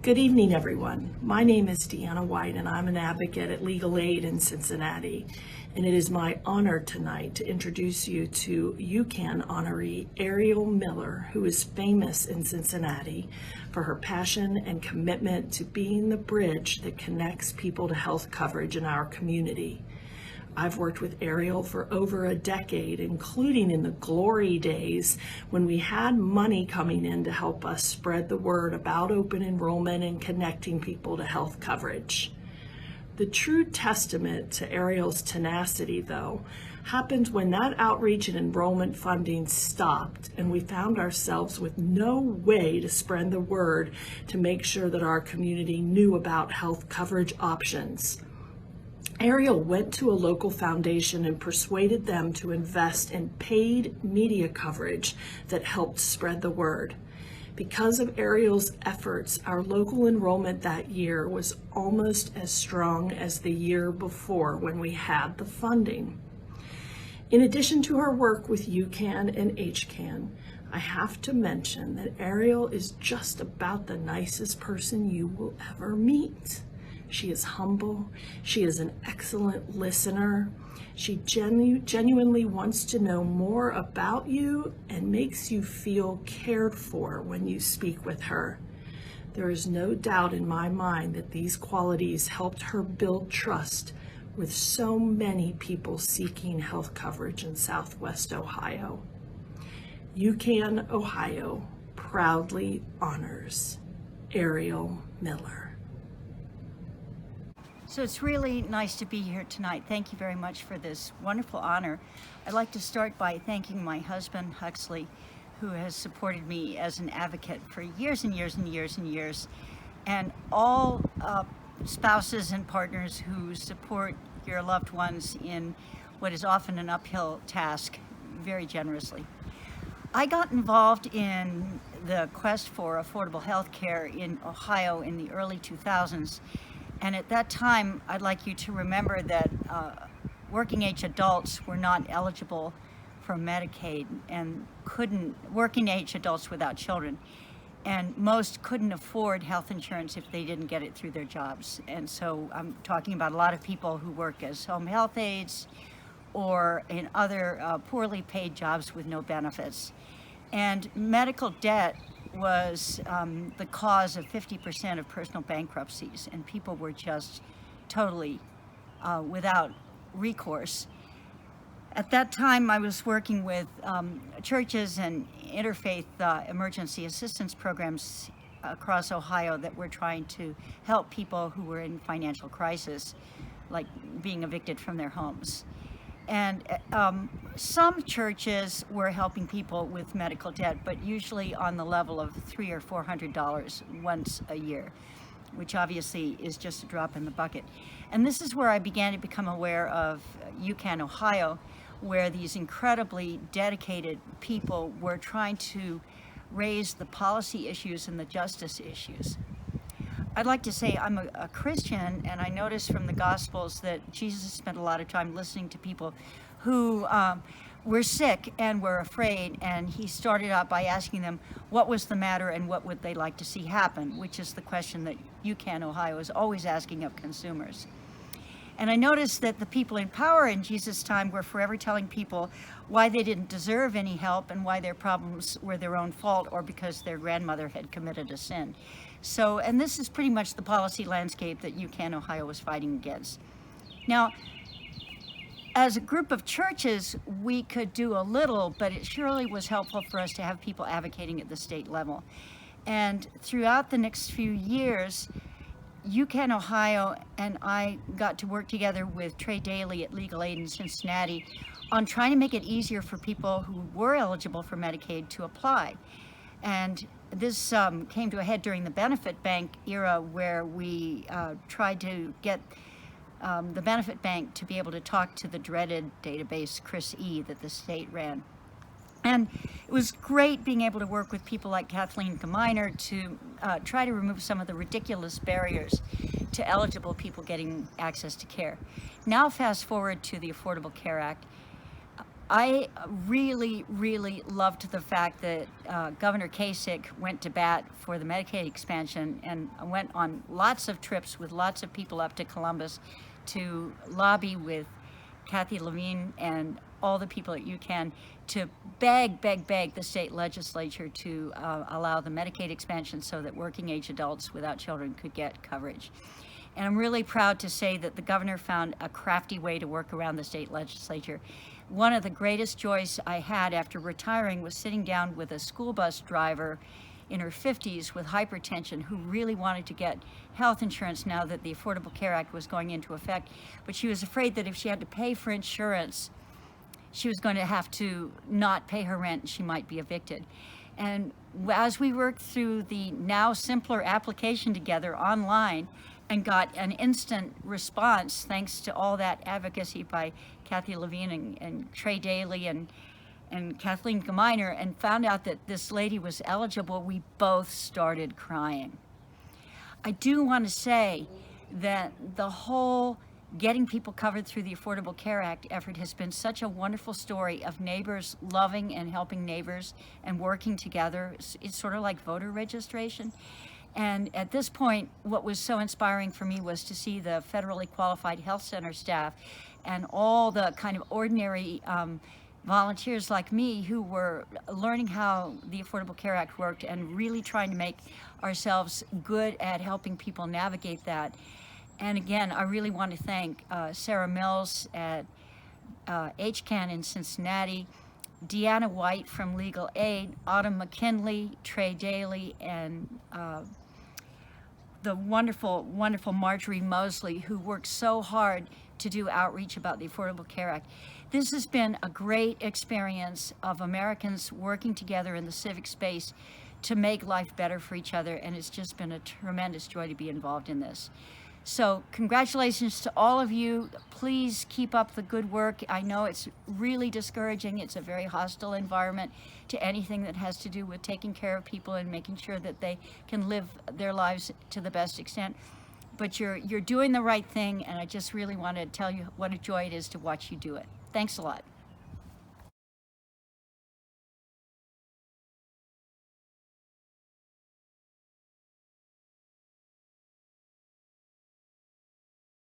Good evening, everyone. My name is Deanna White, and I'm an advocate at Legal Aid in Cincinnati. And it is my honor tonight to introduce you to UHCAN honoree Ariel Miller, who is famous in Cincinnati for her passion and commitment to being the bridge that connects people to health coverage in our community. I've worked with Ariel for over a decade, including in the glory days when we had money coming in to help us spread the word about open enrollment and connecting people to health coverage. The true testament to Ariel's tenacity, though, happened when that outreach and enrollment funding stopped and we found ourselves with no way to spread the word to make sure that our community knew about health coverage options. Ariel went to a local foundation and persuaded them to invest in paid media coverage that helped spread the word. Because of Ariel's efforts, our local enrollment that year was almost as strong as the year before when we had the funding. In addition to her work with UHCAN and HCAN, I have to mention that Ariel is just about the nicest person you will ever meet. She is humble, she is an excellent listener, she genuinely wants to know more about you and makes you feel cared for when you speak with her. There is no doubt in my mind that these qualities helped her build trust with so many people seeking health coverage in Southwest Ohio. UHCAN Ohio proudly honors Ariel Miller. So it's really nice to be here tonight. Thank you very much for this wonderful honor. I'd like to start by thanking my husband, Huxley, who has supported me as an advocate for years and years and years and years, and all spouses and partners who support your loved ones in what is often an uphill task very generously. I got involved in the quest for affordable health care in Ohio in the early 2000s. And at that time, I'd like you to remember that working age adults were not eligible for Medicaid and working age adults without children. And most couldn't afford health insurance if they didn't get it through their jobs. And so I'm talking about a lot of people who work as home health aides or in other poorly paid jobs with no benefits. And medical debt was the cause of 50% of personal bankruptcies, and people were just totally without recourse. At that time, I was working with churches and interfaith emergency assistance programs across Ohio that were trying to help people who were in financial crisis, like being evicted from their homes. And some churches were helping people with medical debt, but usually on the level of $300 or $400 once a year, which obviously is just a drop in the bucket. And this is where I began to become aware of UHCAN Ohio, where these incredibly dedicated people were trying to raise the policy issues and the justice issues. I'd like to say I'm a Christian, and I notice from the Gospels that Jesus spent a lot of time listening to people who were sick and were afraid, and he started out by asking them what was the matter and what would they like to see happen, which is the question that UHCAN Ohio is always asking of consumers. And I noticed that the people in power in Jesus' time were forever telling people why they didn't deserve any help and why their problems were their own fault or because their grandmother had committed a sin. So, and this is pretty much the policy landscape that UHCAN Ohio was fighting against. Now, as a group of churches, we could do a little, but it surely was helpful for us to have people advocating at the state level. And throughout the next few years, UHCAN Ohio and I got to work together with Trey Daly at Legal Aid in Cincinnati on trying to make it easier for people who were eligible for Medicaid to apply. And this came to a head during the benefit bank era, where we tried to get the benefit bank to be able to talk to the dreaded database Chris E that the state ran. And it was great being able to work with people like Kathleen Geminer to try to remove some of the ridiculous barriers to eligible people getting access to care. Now fast forward to the Affordable Care Act. I really, really loved the fact that Governor Kasich went to bat for the Medicaid expansion and went on lots of trips with lots of people up to Columbus to lobby with Kathy Levine and all the people at UCAN to beg the state legislature to allow the Medicaid expansion so that working age adults without children could get coverage. And I'm really proud to say that the governor found a crafty way to work around the state legislature. One of the greatest joys I had after retiring was sitting down with a school bus driver in her 50s with hypertension who really wanted to get health insurance now that the Affordable Care Act was going into effect. But she was afraid that if she had to pay for insurance, she was going to have to not pay her rent and she might be evicted. And as we worked through the now simpler application together online and got an instant response thanks to all that advocacy by Kathy Levine and Trey Daly and Kathleen Gemeiner, and found out that this lady was eligible, we both started crying. I do want to say that the whole getting people covered through the Affordable Care Act effort has been such a wonderful story of neighbors loving and helping neighbors and working together. It's sort of like voter registration. And at this point, what was so inspiring for me was to see the federally qualified health center staff and all the kind of ordinary volunteers like me who were learning how the Affordable Care Act worked and really trying to make ourselves good at helping people navigate that. And again, I really want to thank Sarah Mills at UHCAN in Cincinnati, Deanna White from Legal Aid, Autumn McKinley, Trey Daly, and the wonderful, wonderful Marjorie Mosley, who worked so hard to do outreach about the Affordable Care Act. This has been a great experience of Americans working together in the civic space to make life better for each other, and it's just been a tremendous joy to be involved in this. So congratulations to all of you. Please keep up the good work. I know it's really discouraging. It's a very hostile environment to anything that has to do with taking care of people and making sure that they can live their lives to the best extent. But you're doing the right thing, and I just really want to tell you what a joy it is to watch you do it. Thanks a lot.